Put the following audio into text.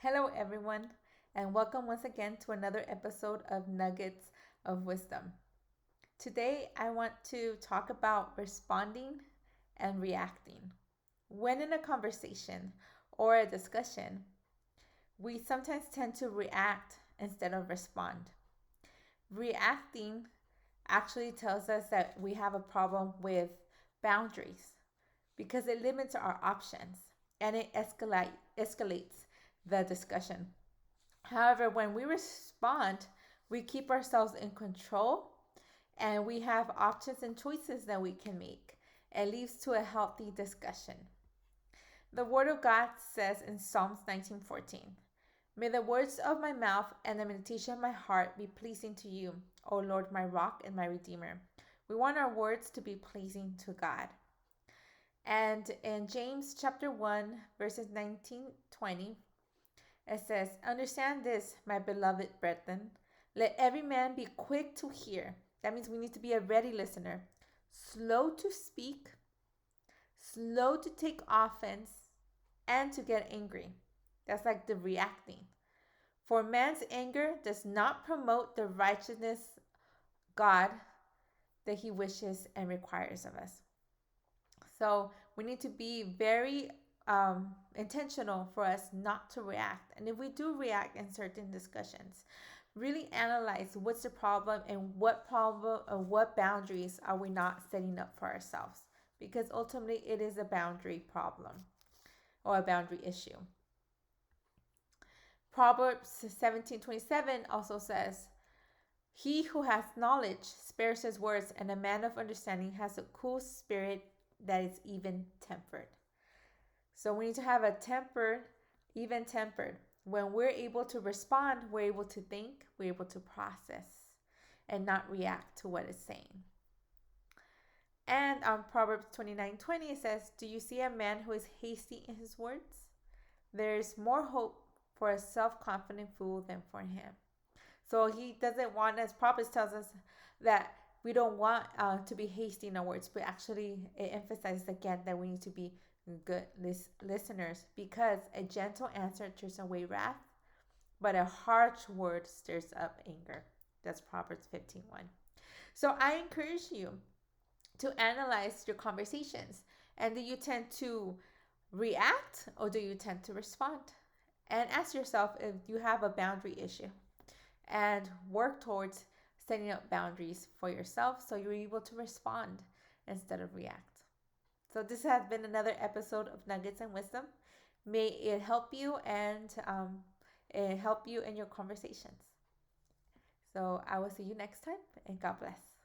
Hello, everyone, and welcome once again to another episode of Nuggets of Wisdom. Today, I want to talk about responding and reacting. When in a conversation or a discussion, we sometimes tend to react instead of respond. Reacting actually tells us that we have a problem with boundaries because it limits our options and it escalates the discussion. However, when we respond, we keep ourselves in control and we have options and choices that we can make. It leads to a healthy discussion. The Word of God says in Psalms 19:14, "May the words of my mouth and the meditation of my heart be pleasing to you, O Lord, my rock and my redeemer." We want our words to be pleasing to God. And in James chapter 1, verses 19-20, it says, "Understand this, my beloved brethren. Let every man be quick to hear." That means we need to be a ready listener, slow to speak, slow to take offense, and to get angry. That's like the reacting. For man's anger does not promote the righteousness God that he wishes and requires of us. So we need to be very intentional for us not to react. And if we do react in certain discussions, really analyze what's the problem and what problem or what boundaries are we not setting up for ourselves. Because ultimately it is a boundary problem or a boundary issue. Proverbs 17:27 also says, "He who has knowledge spares his words, and a man of understanding has a cool spirit that is even tempered." So we need to have a tempered, even tempered. When we're able to respond, we're able to think, we're able to process, and not react to what it's saying. And on Proverbs 29:20, it says, "Do you see a man who is hasty in his words? There is more hope for a self-confident fool than for him." So he doesn't want, as Proverbs tells us, that we don't want to be hasty in our words, but actually it emphasizes again that we need to be good listeners, because a gentle answer turns away wrath, but a harsh word stirs up anger. That's Proverbs 15:1. So I encourage you to analyze your conversations. And do you tend to react or do you tend to respond? And ask yourself if you have a boundary issue and work towards setting up boundaries for yourself so you're able to respond instead of react. So this has been another episode of Nuggets and Wisdom. May it help you and help you in your conversations. So I will see you next time, and God bless.